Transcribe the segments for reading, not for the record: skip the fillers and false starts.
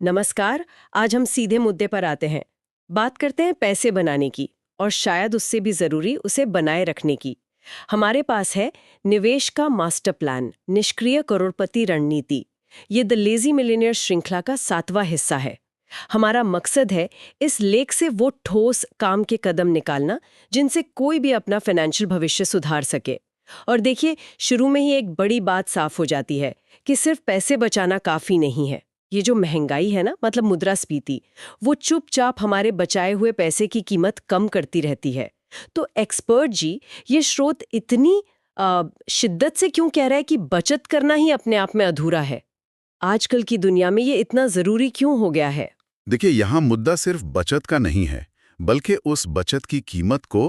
नमस्कार। आज हम सीधे मुद्दे पर आते हैं। बात करते हैं पैसे बनाने की, और शायद उससे भी जरूरी उसे बनाए रखने की। हमारे पास है निवेश का मास्टर प्लान, निष्क्रिय करोड़पति रणनीति। ये द लेजी मिलियनियर श्रृंखला का 7वां हिस्सा है। हमारा मकसद है इस लेख से वो ठोस काम के कदम निकालना जिनसे कोई भी अपना फाइनेंशियल भविष्य सुधार सके। और देखिए, शुरू में ही एक बड़ी बात साफ हो जाती है कि सिर्फ पैसे बचाना काफी नहीं है। ये जो महंगाई है ना, मतलब मुद्रास्फीति, वो चुपचाप हमारे बचाए हुए पैसे की कीमत कम करती रहती है। तो एक्सपर्ट जी, ये स्रोत इतनी शिद्दत से क्यों कह रहा है कि बचत करना ही अपने आप में अधूरा है? आजकल की दुनिया में ये इतना जरूरी क्यों हो गया है? देखिए, यहाँ मुद्दा सिर्फ बचत का नहीं है, बल्कि उस बचत की कीमत को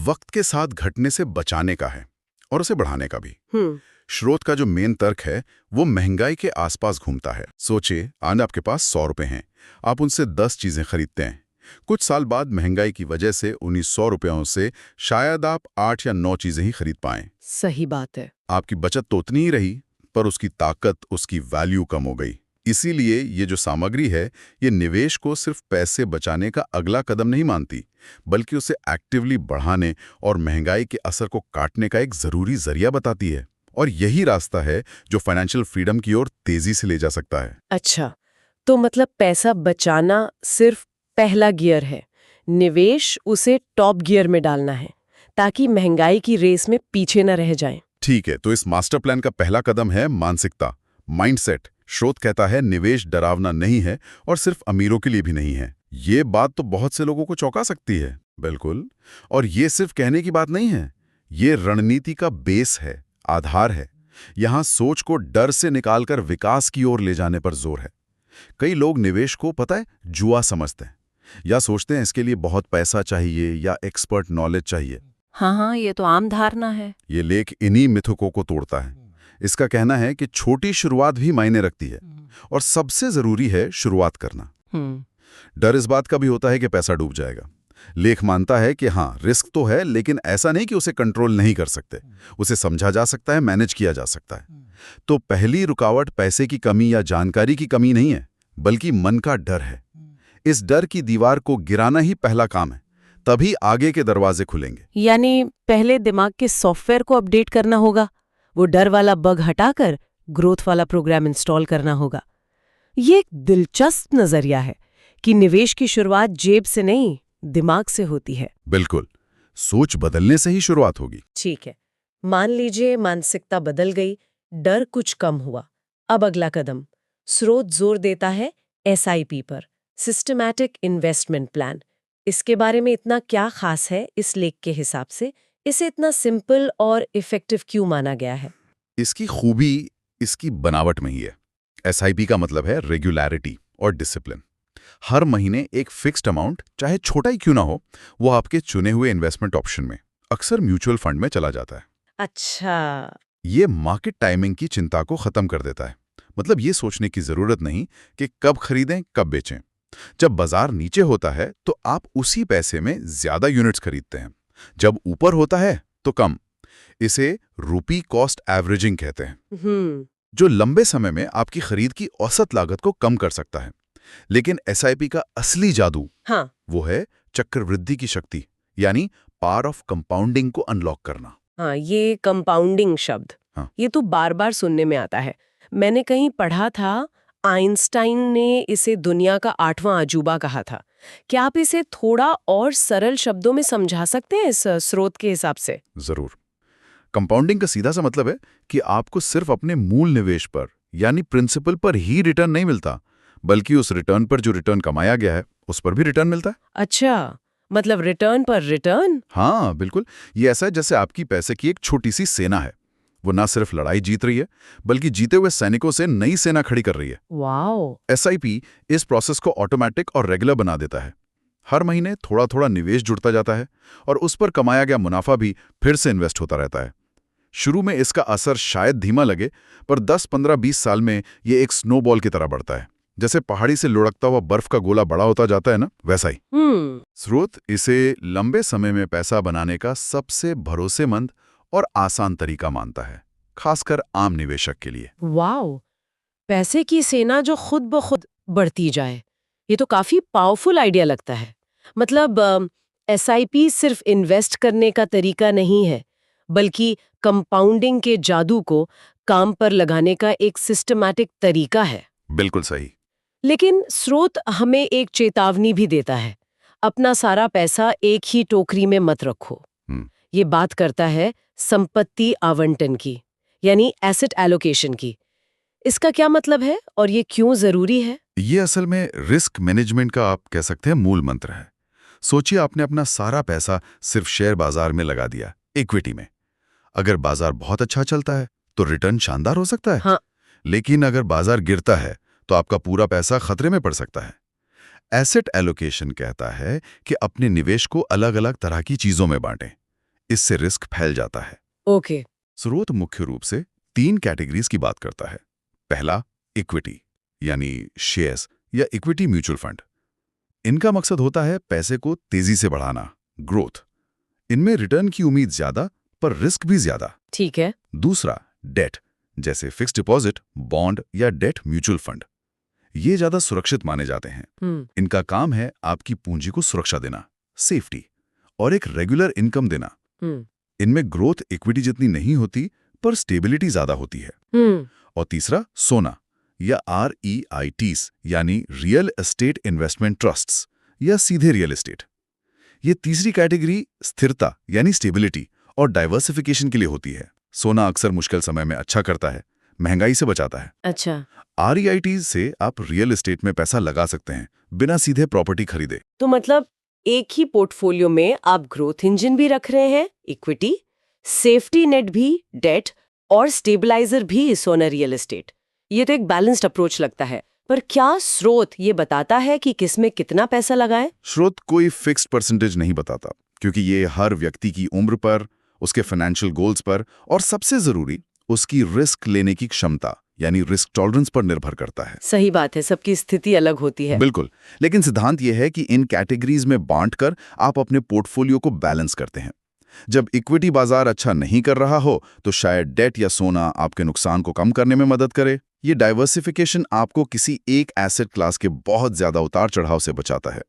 वक्त के साथ घटने से बचाने का है और उसे बढ़ाने का भी। हम्म। स्रोत का जो मेन तर्क है वो महंगाई के आसपास घूमता है। सोचिए, आज आपके पास 100 रुपए हैं, आप उनसे 10 चीजें खरीदते हैं। कुछ साल बाद महंगाई की वजह से उन्हीं 100 रुपयों से शायद आप 8 या 9 चीजें ही खरीद पाएं। सही बात है। आपकी बचत तो उतनी ही रही, पर उसकी ताकत, उसकी वैल्यू कम हो गई। इसीलिए ये जो सामग्री है, ये निवेश को सिर्फ पैसे बचाने का अगला कदम नहीं मानती, बल्कि उसे एक्टिवली बढ़ाने और महंगाई के असर को काटने का एक जरूरी जरिया बताती है। और यही रास्ता है जो फाइनेंशियल फ्रीडम की ओर तेजी से ले जा सकता है। अच्छा, तो मतलब पैसा बचाना सिर्फ पहला गियर है, निवेश उसे टॉप गियर में डालना है, ताकि महंगाई की रेस में पीछे न रह जाएं। ठीक है, तो इस मास्टर प्लान का पहला कदम है मानसिकता, माइंडसेट। स्रोत कहता है निवेश डरावना नहीं है और सिर्फ अमीरों के लिए भी नहीं है। ये बात तो बहुत से लोगों को चौंका सकती है। बिल्कुल। और ये सिर्फ कहने की बात नहीं है, ये रणनीति का बेस है, आधार है। यहाँ सोच को डर से निकालकर विकास की ओर ले जाने पर जोर है। कई लोग निवेश को, पता है, जुआ समझते हैं, या सोचते हैं इसके लिए बहुत पैसा चाहिए या एक्सपर्ट नॉलेज चाहिए। हाँ हाँ, ये तो आम धारणा है। ये लेख इन्हीं मिथकों को तोड़ता है। इसका कहना है कि छोटी शुरुआत भी मायने रखती है और सबसे जरूरी है शुरुआत करना। डर इस बात का भी होता है कि पैसा डूब जाएगा। लेख मानता है कि हाँ, रिस्क तो है, लेकिन ऐसा नहीं कि उसे कंट्रोल नहीं कर सकते। उसे समझा जा सकता है, मैनेज किया जा सकता है। तो पहली रुकावट पैसे की कमी या जानकारी की कमी नहीं है, बल्कि मन का डर है। इस डर की दीवार को गिराना ही पहला काम है, तभी आगे के दरवाजे खुलेंगे। यानी पहले दिमाग के सॉफ्टवेयर को अपडेट करना होगा, वो डर वाला बग हटाकर ग्रोथ वाला प्रोग्राम इंस्टॉल करना होगा। ये एक दिलचस्प नजरिया है कि निवेश की शुरुआत जेब से नहीं, दिमाग से होती है। बिल्कुल, सोच बदलने से ही शुरुआत होगी। ठीक है, मान लीजिए मानसिकता बदल गई, डर कुछ कम हुआ। अब अगला कदम। स्रोत जोर देता है एसआईपी पर, सिस्टमैटिक इन्वेस्टमेंट प्लान। इसके बारे में इतना क्या खास है इस लेख के हिसाब से? इसे इतना सिंपल और इफेक्टिव क्यों माना गया है? इसकी खूबी इसकी बनावट में ही है। एसआईपी का मतलब है रेगुलैरिटी और डिसिप्लिन। हर महीने एक फिक्स्ड अमाउंट, चाहे छोटा ही क्यों ना हो, वो आपके चुने हुए इन्वेस्टमेंट ऑप्शन में, अक्सर म्यूचुअल फंड में चला जाता है। अच्छा। ये मार्केट टाइमिंग की चिंता को खत्म कर देता है। मतलब ये सोचने की जरूरत नहीं कि कब खरीदें, कब बेचें। जब बाजार नीचे होता है तो आप उसी पैसे में ज्यादा यूनिट्स खरीदते हैं, जब ऊपर होता है तो कम। इसे रुपी कॉस्ट एवरेजिंग कहते हैं, जो लंबे समय में आपकी खरीद की औसत लागत को कम कर सकता है। लेकिन एसआईपी का असली जादू, हाँ, वो है चक्रवृद्धि की शक्ति, यानी पावर ऑफ कंपाउंडिंग को अनलॉक करना। हाँ, ये कंपाउंडिंग शब्द, हाँ। ये तो बार बार सुनने में आता है। मैंने कहीं पढ़ा था आइंस्टाइन ने इसे दुनिया का 8वां अजूबा कहा था। क्या आप इसे थोड़ा और सरल शब्दों में समझा सकते हैं इस स्रोत के हिसाब से? जरूर। कंपाउंडिंग का सीधा सा मतलब है कि आपको सिर्फ अपने मूल निवेश पर, यानी प्रिंसिपल पर ही रिटर्न नहीं मिलता, बल्कि उस रिटर्न पर जो रिटर्न कमाया गया है उस पर भी रिटर्न मिलता है। अच्छा, मतलब रिटर्न पर रिटर्न। हाँ बिल्कुल। ये ऐसा है जैसे आपकी पैसे की एक छोटी सी सेना है। वो ना सिर्फ लड़ाई जीत रही है, बल्कि जीते हुए सैनिकों से नई सेना खड़ी कर रही है। वाओ। एसआईपी इस प्रोसेस को ऑटोमेटिक और रेगुलर बना देता है। हर महीने थोड़ा थोड़ा निवेश जुड़ता जाता है और उस पर कमाया गया मुनाफा भी फिर से इन्वेस्ट होता रहता है। शुरू में इसका असर शायद धीमा लगे, पर 10, 15, 20 साल में ये एक स्नोबॉल की तरह बढ़ता है। जैसे पहाड़ी से लुढ़कता हुआ बर्फ का गोला बड़ा होता जाता है ना, वैसा ही। स्रोत इसे लंबे समय में पैसा बनाने का सबसे भरोसेमंद और आसान तरीका मानता है, खासकर आम निवेशक के लिए। वाओ, पैसे की सेना जो खुद ब खुद बढ़ती जाए, ये तो काफी पावरफुल आइडिया लगता है। मतलब एसआईपी सिर्फ इन्वेस्ट करने का तरीका नहीं है, बल्कि कंपाउंडिंग के जादू को काम पर लगाने का एक सिस्टमैटिक तरीका है। बिल्कुल सही। लेकिन स्रोत हमें एक चेतावनी भी देता है, अपना सारा पैसा एक ही टोकरी में मत रखो। ये बात करता है संपत्ति आवंटन की, यानी एसेट एलोकेशन की। इसका क्या मतलब है और ये क्यों जरूरी है? ये असल में रिस्क मैनेजमेंट का आप कह सकते हैं मूल मंत्र है। सोचिए आपने अपना सारा पैसा सिर्फ शेयर बाजार में लगा दिया, इक्विटी में। अगर बाजार बहुत अच्छा चलता है तो रिटर्न शानदार हो सकता है। हाँ। लेकिन अगर बाजार गिरता है तो आपका पूरा पैसा खतरे में पड़ सकता है। एसेट एलोकेशन कहता है कि अपने निवेश को अलग अलग तरह की चीजों में बांटें। इससे रिस्क फैल जाता है। ओके। स्रोत मुख्य रूप से 3 कैटेगरीज की बात करता है। पहला, इक्विटी यानी शेयर्स या इक्विटी म्यूचुअल फंड। इनका मकसद होता है पैसे को तेजी से बढ़ाना, ग्रोथ। इनमें रिटर्न की उम्मीद ज्यादा पर रिस्क भी ज्यादा। ठीक है। दूसरा, डेट, जैसे फिक्स्ड डिपॉजिट, बॉन्ड या डेट म्यूचुअल फंड। ये ज्यादा सुरक्षित माने जाते हैं। इनका काम है आपकी पूंजी को सुरक्षा देना, सेफ्टी, और एक रेगुलर इनकम देना। इनमें ग्रोथ इक्विटी जितनी नहीं होती पर स्टेबिलिटी ज्यादा होती है। और तीसरा, सोना या REITs यानी रियल एस्टेट इन्वेस्टमेंट ट्रस्ट्स या सीधे रियल एस्टेट। ये तीसरी कैटेगरी स्थिरता यानी स्टेबिलिटी और डाइवर्सिफिकेशन के लिए होती है। सोना अक्सर मुश्किल समय में अच्छा करता है, महंगाई से बचाता है। अच्छा। REITs से आप रियल एस्टेट में पैसा लगा सकते हैं बिना सीधे प्रॉपर्टी खरीदे। तो मतलब एक ही पोर्टफोलियो में आप ग्रोथ इंजन भी रख रहे हैं, इक्विटी, सेफ्टी नेट भी डेट, और स्टेबलाइजर भी सोना रियल एस्टेट। ये तो एक बैलेंस्ड अप्रोच लगता है। पर क्या स्रोत ये बताता है कि किसमें कितना पैसा लगाएं? स्रोत कोई फिक्स्ड परसेंटेज नहीं बताता, क्योंकि ये हर व्यक्ति की उम्र पर, उसके फाइनेंशियल गोल्स पर और सबसे जरूरी उसकी रिस्क लेने की क्षमता यानी रिस्क टॉलरेंस पर निर्भर करता है। सही बात है, सबकी स्थिति अलग होती है। बिल्कुल। लेकिन सिद्धांत यह है कि इन कैटेगरीज में बांटकर आप अपने पोर्टफोलियो को बैलेंस करते हैं। जब इक्विटी बाजार अच्छा नहीं कर रहा हो तो शायद डेट या सोना आपके नुकसान को कम करने में मदद करे। ये डाइवर्सिफिकेशन आपको किसी एक एसेट क्लास के बहुत ज्यादा उतार चढ़ाव से बचाता है।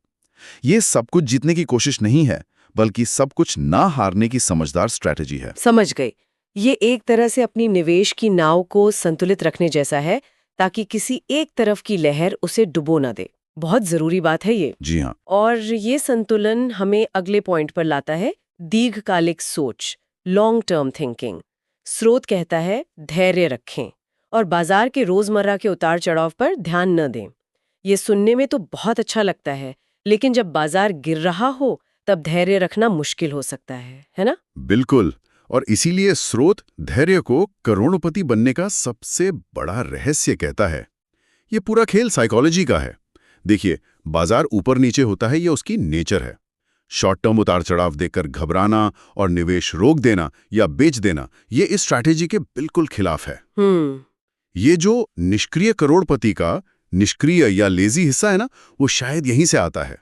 ये सब कुछ जीतने की कोशिश नहीं है, बल्कि सब कुछ ना हारने की समझदार स्ट्रैटेजी है। समझ गई। ये एक तरह से अपनी निवेश की नाव को संतुलित रखने जैसा है, ताकि किसी एक तरफ की लहर उसे डुबो ना दे। बहुत जरूरी बात है ये। जी हाँ। और ये संतुलन हमें अगले पॉइंट पर लाता है, दीर्घकालिक सोच, लॉन्ग टर्म थिंकिंग। स्रोत कहता है धैर्य रखें और बाजार के रोजमर्रा के उतार चढ़ाव पर ध्यान न दें। ये सुनने में तो बहुत अच्छा लगता है, लेकिन जब बाजार गिर रहा हो तब धैर्य रखना मुश्किल हो सकता है ना? बिल्कुल। और इसीलिए स्रोत धैर्य को करोड़पति बनने का सबसे बड़ा रहस्य कहता है। ये पूरा खेल साइकोलॉजी का है। देखिए, बाजार ऊपर नीचे होता है, ये उसकी नेचर है। शॉर्ट टर्म उतार चढ़ाव देखकर घबराना और निवेश रोक देना या बेच देना, ये इस स्ट्रैटेजी के बिल्कुल खिलाफ है। ये जो निष्क्रिय करोड़पति का निष्क्रिय या लेजी हिस्सा है ना, वो शायद यहीं से आता है।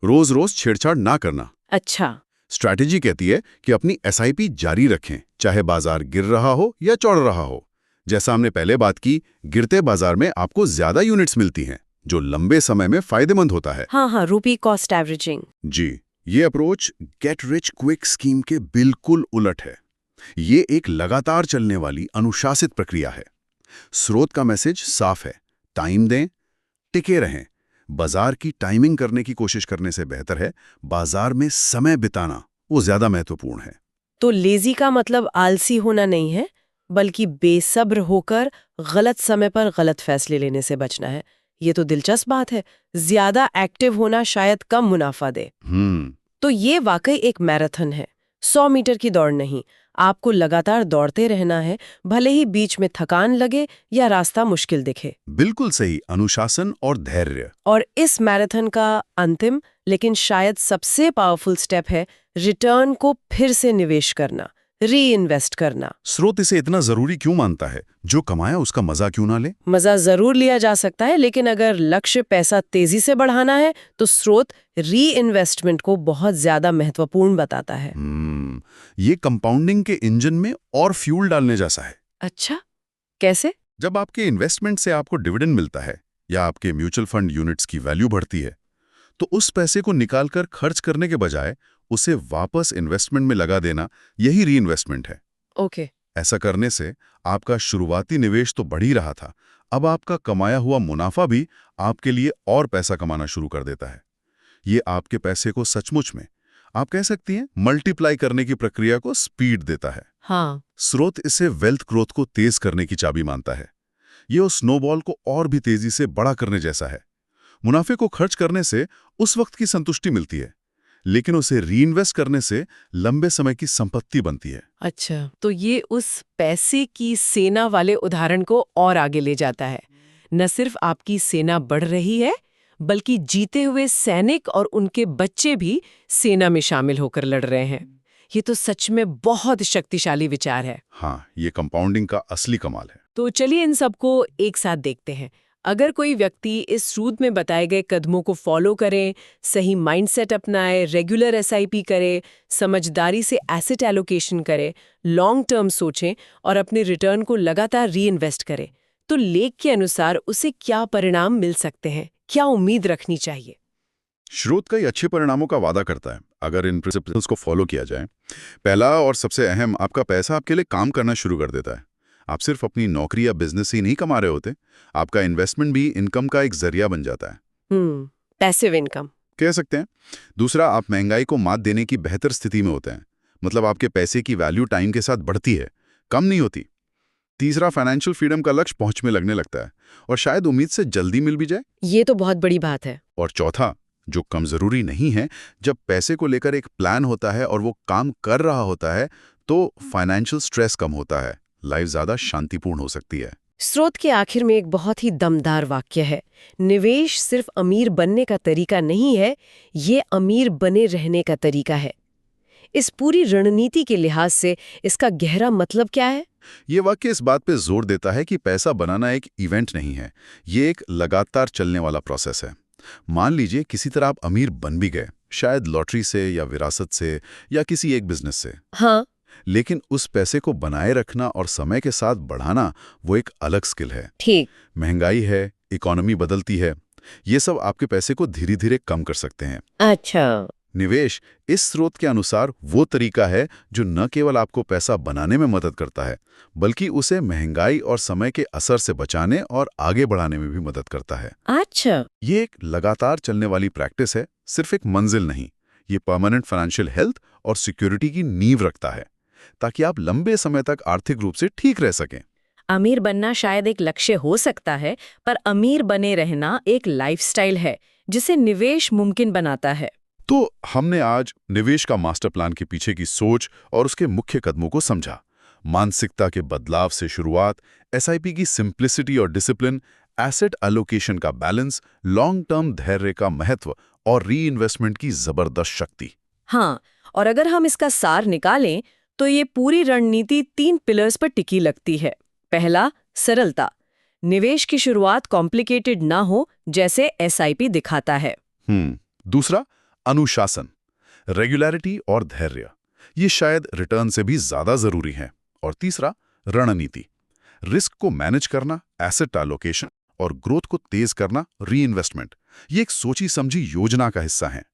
रोज रोज छेड़छाड़ ना करना। अच्छा। स्ट्रैटेजी कहती है कि अपनी SIP जारी रखें, चाहे बाजार गिर रहा हो या चढ़ रहा हो। जैसा हमने पहले बात की, गिरते बाजार में आपको ज्यादा यूनिट्स मिलती हैं, जो लंबे समय में फायदेमंद होता है। हाँ, रुपी कॉस्ट एवरेजिंग। जी, ये approach get rich quick scheme के बिल्कुल उलट है। ये एक लगातार चलने वाली अनुशासित प्रक्रिया है। स्रोत का मैसेज साफ है, टाइम दें, टिके रहें। बाजार की टाइमिंग करने की कोशिश करने से बेहतर है बाजार में समय बिताना, वो ज्यादा महत्वपूर्ण है। तो लेजी का मतलब आलसी होना नहीं है, बल्कि बेसब्र होकर गलत समय पर गलत फैसले लेने से बचना है। ये तो दिलचस्प बात है। ज्यादा एक्टिव होना शायद कम मुनाफा दे। तो ये वाकई एक मैराथन है, 100 मीटर की दौड़ नहीं। आपको लगातार दौड़ते रहना है, भले ही बीच में थकान लगे या रास्ता मुश्किल दिखे। बिल्कुल सही, अनुशासन और धैर्य। और इस मैराथन का अंतिम लेकिन शायद सबसे पावरफुल स्टेप है रिटर्न को फिर से निवेश करना, री इन्वेस्ट करना। स्रोत इसे इतना जरूरी क्यों मानता है? जो कमाया उसका मजा क्यों ना ले? मजा जरूर लिया जा सकता है, लेकिन अगर लक्ष्य पैसा तेजी से बढ़ाना है तो स्रोत री इन्वेस्टमेंट को बहुत ज्यादा महत्वपूर्ण बताता है। ये कंपाउंडिंग के इंजन में और फ्यूल डालने जैसा है। अच्छा, कैसे? जब आपके इन्वेस्टमेंट से आपको डिविडेंड मिलता है या आपके म्यूचुअल फंड यूनिट्स की वैल्यू बढ़ती है, तो उस पैसे को निकालकर खर्च करने के बजाय उसे वापस इन्वेस्टमेंट में लगा देना, यही रीइन्वेस्टमेंट है। ओके। ऐसा करने से आपका शुरुआती निवेश तो बढ़ ही रहा था, अब आपका कमाया हुआ मुनाफा भी आपके लिए और पैसा कमाना शुरू कर देता है। ये आपके पैसे को सचमुच में, आप कह सकती हैं, मल्टीप्लाई करने की प्रक्रिया को स्पीड देता है। हाँ। स्रोत इसे वेल्थ ग्रोथ को तेज करने की चाबी मानता है। ये उस स्नोबॉल को और भी तेजी से बड़ा करने जैसा है। मुनाफे को खर्च करने से उस वक्त की संतुष्टि मिलती है, लेकिन उसे रीइन्वेस्ट करने से लंबे समय की संपत्ति बनती है। अच्छा, तो ये उस पैसे की सेना वाले उदाहरण को और आगे ले जाता है। न सिर्फ आपकी सेना बढ़ रही है, बल्कि जीते हुए सैनिक और उनके बच्चे भी सेना में शामिल होकर लड़ रहे हैं। ये तो सच में बहुत शक्तिशाली विचार है। हाँ, ये कंपाउंडिंग का असली कमाल है। तो चलिए इन सबको एक साथ देखते हैं। अगर कोई व्यक्ति इस सूत्र में बताए गए कदमों को फॉलो करे, सही माइंडसेट अपनाए, रेगुलर एसआईपी करे, समझदारी से एसेट एलोकेशन करे, लॉन्ग टर्म सोचें और अपने रिटर्न को लगातार रीइन्वेस्ट करे, तो लेख के अनुसार उसे क्या परिणाम मिल सकते हैं, क्या उम्मीद रखनी चाहिए? स्रोत कई अच्छे परिणामों का वादा करता है अगर इन प्रिंसिपल्स को फॉलो किया जाए। पहला और सबसे अहम, आपका पैसा आपके लिए काम करना शुरू कर देता है। आप सिर्फ अपनी नौकरी या बिजनेस ही नहीं कमा रहे होते, आपका इन्वेस्टमेंट भी इनकम का एक जरिया बन जाता है। पैसिव इनकम कह सकते हैं। दूसरा, आप महंगाई को मात देने की बेहतर स्थिति में होते हैं। मतलब आपके पैसे की वैल्यू टाइम के साथ बढ़ती है, कम नहीं होती। तीसरा, फाइनेंशियल फ्रीडम का लक्ष्य पहुंच में लगने लगता है और शायद उम्मीद से जल्दी मिल भी जाए। ये तो बहुत बड़ी बात है। और चौथा, जो कम जरूरी नहीं है, जब पैसे को लेकर एक प्लान होता है और वो काम कर रहा होता है, तो फाइनेंशियल स्ट्रेस कम होता है, लाइफ ज्यादा शांतिपूर्ण हो सकती है। स्रोत के आखिर में एक बहुत ही दमदार वाक्य है, निवेश सिर्फ अमीर बनने का तरीका नहीं है, ये अमीर बने रहने का तरीका है। इस पूरी रणनीति के लिहाज से इसका गहरा मतलब क्या है? ये वाक्य इस बात पे जोर देता है कि पैसा बनाना एक इवेंट नहीं है, ये एक लगातार चलने वाला प्रोसेस है। मान लीजिए किसी तरह आप अमीर बन भी गए, शायद लॉटरी से या विरासत से या किसी एक बिजनेस से। हाँ। लेकिन उस पैसे को बनाए रखना और समय के साथ बढ़ाना, वो एक अलग स्किल है। ठीक। महंगाई है, इकोनॉमी बदलती है, ये सब आपके पैसे को धीरे धीरे कम कर सकते हैं। अच्छा। निवेश इस स्रोत के अनुसार वो तरीका है जो न केवल आपको पैसा बनाने में मदद करता है, बल्कि उसे महंगाई और समय के असर से बचाने और आगे बढ़ाने में भी मदद करता है। अच्छा। ये एक लगातार चलने वाली प्रैक्टिस है, सिर्फ एक मंजिल नहीं। ये परमानेंट फाइनेंशियल हेल्थ और सिक्योरिटी की नींव रखता है, ताकि आप लंबे समय तक आर्थिक रूप से ठीक रह सकें। अमीर बनना शायद एक लक्ष्य हो सकता है, पर अमीर बने रहना एक लाइफस्टाइल है जिसे निवेश मुमकिन बनाता है। तो हमने आज निवेश का मास्टर प्लान के पीछे की सोच और उसके मुख्य कदमों को समझा। मानसिकता के बदलाव से शुरुआत, एसआईपी की सिंप्लिसिटी और डिसिप्लिन, एसेट एलोकेशन का बैलेंस, लॉन्ग टर्म धैर्य का महत्व और रीइन्वेस्टमेंट की जबरदस्त शक्ति। हाँ, और अगर हम इसका सार निकालें तो ये पूरी रणनीति 3 पिलर्स पर टिकी लगती है। पहला, सरलता। निवेश की शुरुआत कॉम्प्लिकेटेड ना हो, जैसे एसआईपी दिखाता है। दूसरा, अनुशासन, रेगुलरिटी और धैर्य, ये शायद रिटर्न से भी ज्यादा जरूरी है। और तीसरा, रणनीति, रिस्क को मैनेज करना, एसेट एलोकेशन और ग्रोथ को तेज करना, रीइन्वेस्टमेंट। ये एक सोची समझी योजना का हिस्सा है।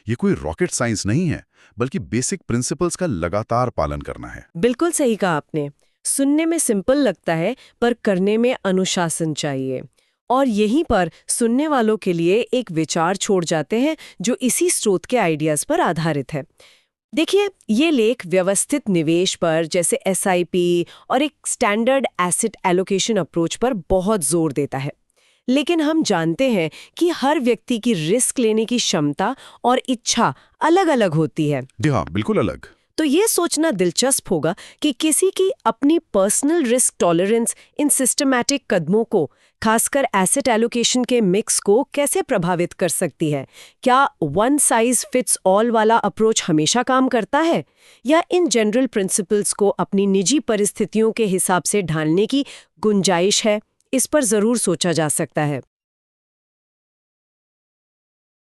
ये कोई रॉकेट साइंस नहीं है, बल्कि बेसिक प्रिंसिपल्स का लगातार पालन करना है। बिल्कुल सही कहा आपने। सुनने में सिंपल लगता है, पर करने में अनुशासन चाहिए। और यहीं पर सुनने वालों के लिए एक विचार छोड़ जाते हैं जो इसी स्रोत के आइडियाज पर आधारित है। देखिए, ये लेख व्यवस्थित निवेश पर, जैसे एसआईपी और एक स्टैंडर्ड एसेट एलोकेशन अप्रोच पर बहुत जोर देता है। लेकिन हम जानते हैं कि हर व्यक्ति की रिस्क लेने की क्षमता और इच्छा अलग-अलग होती है। जी हाँ, बिल्कुल अलग। तो ये सोचना दिलचस्प होगा कि किसी की अपनी personal risk tolerance in systematic कदमों को, खासकर एसेट एलोकेशन के मिक्स को, कैसे प्रभावित कर सकती है। क्या वन साइज फिट्स ऑल वाला अप्रोच हमेशा काम करता है, या इन जनरल प्रिंसिपल्स को अपनी निजी परिस्थितियों के हिसाब से ढालने की गुंजाइश है? इस पर जरूर सोचा जा सकता है।